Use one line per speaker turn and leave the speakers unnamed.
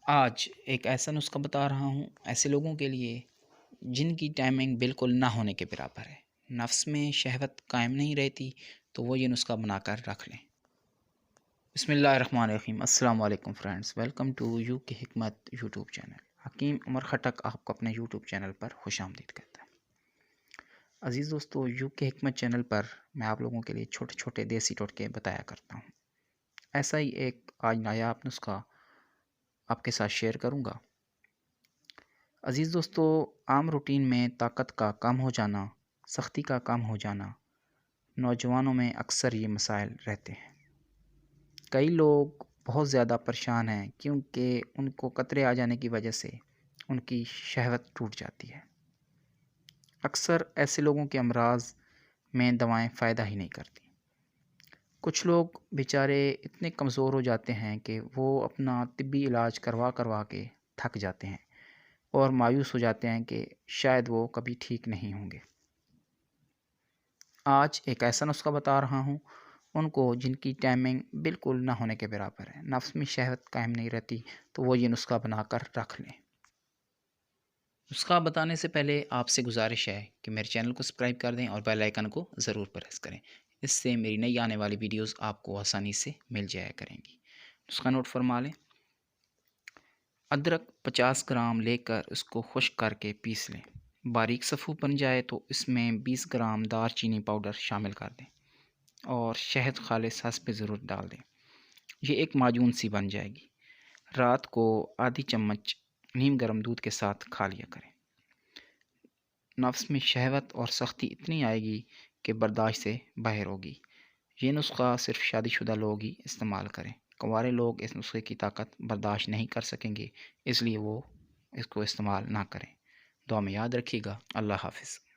آج ایک ایسا نسخہ بتا رہا ہوں ایسے لوگوں کے لیے جن کی ٹائمنگ بالکل نہ ہونے کے برابر ہے۔ نفس میں شہوت قائم نہیں رہتی تو وہ یہ نسخہ بنا کر رکھ لیں۔ بسم اللہ الرحمن الرحیم۔ السلام علیکم فرینڈز، ویلکم ٹو یو کے حکمت یوٹیوب چینل۔ حکیم عمر خٹک آپ کو اپنے یوٹیوب چینل پر خوش آمدید کہتا ہے۔ عزیز دوستو، یو کے حکمت چینل پر میں آپ لوگوں کے لیے چھوٹے چھوٹے دیسی ٹوٹکے بتایا کرتا ہوں۔ ایسا ہی ایک آج نایاب نسخہ آپ کے ساتھ شیئر کروں گا۔ عزیز دوستو، عام روٹین میں طاقت کا کم ہو جانا، سختی کا کم ہو جانا، نوجوانوں میں اکثر یہ مسائل رہتے ہیں۔ کئی لوگ بہت زیادہ پریشان ہیں کیونکہ ان کو قطرے آ جانے کی وجہ سے ان کی شہوت ٹوٹ جاتی ہے۔ اکثر ایسے لوگوں کے امراض میں دوائیں فائدہ ہی نہیں کرتی۔ کچھ لوگ بیچارے اتنے کمزور ہو جاتے ہیں کہ وہ اپنا طبی علاج کروا کے تھک جاتے ہیں اور مایوس ہو جاتے ہیں کہ شاید وہ کبھی ٹھیک نہیں ہوں گے۔ آج ایک ایسا نسخہ بتا رہا ہوں ان کو جن کی ٹائمنگ بالکل نہ ہونے کے برابر ہے، نفس میں شہوت قائم نہیں رہتی تو وہ یہ نسخہ بنا کر رکھ لیں۔ نسخہ بتانے سے پہلے آپ سے گزارش ہے کہ میرے چینل کو سبسکرائب کر دیں اور بیل آئیکن کو ضرور پریس کریں، اس سے میری نئی آنے والی ویڈیوز آپ کو آسانی سے مل جایا کریں گی۔ نسخہ نوٹ فرما لیں۔ ادرک 50 گرام لے کر اس کو خشک کر کے پیس لیں۔ باریک صفو بن جائے تو اس میں 20 گرام دار چینی پاؤڈر شامل کر دیں اور شہد خالص حسب ضرورت ڈال دیں۔ یہ ایک معجون سی بن جائے گی۔ رات کو آدھی چمچ نیم گرم دودھ کے ساتھ کھا لیا کریں۔ نفس میں شہوت اور سختی اتنی آئے گی کہ برداشت سے باہر ہوگی۔ یہ نسخہ صرف شادی شدہ لوگ ہی استعمال کریں۔ کنوارے لوگ اس نسخے کی طاقت برداشت نہیں کر سکیں گے، اس لیے وہ اس کو استعمال نہ کریں۔ دعا میں یاد رکھیے گا۔ اللہ حافظ۔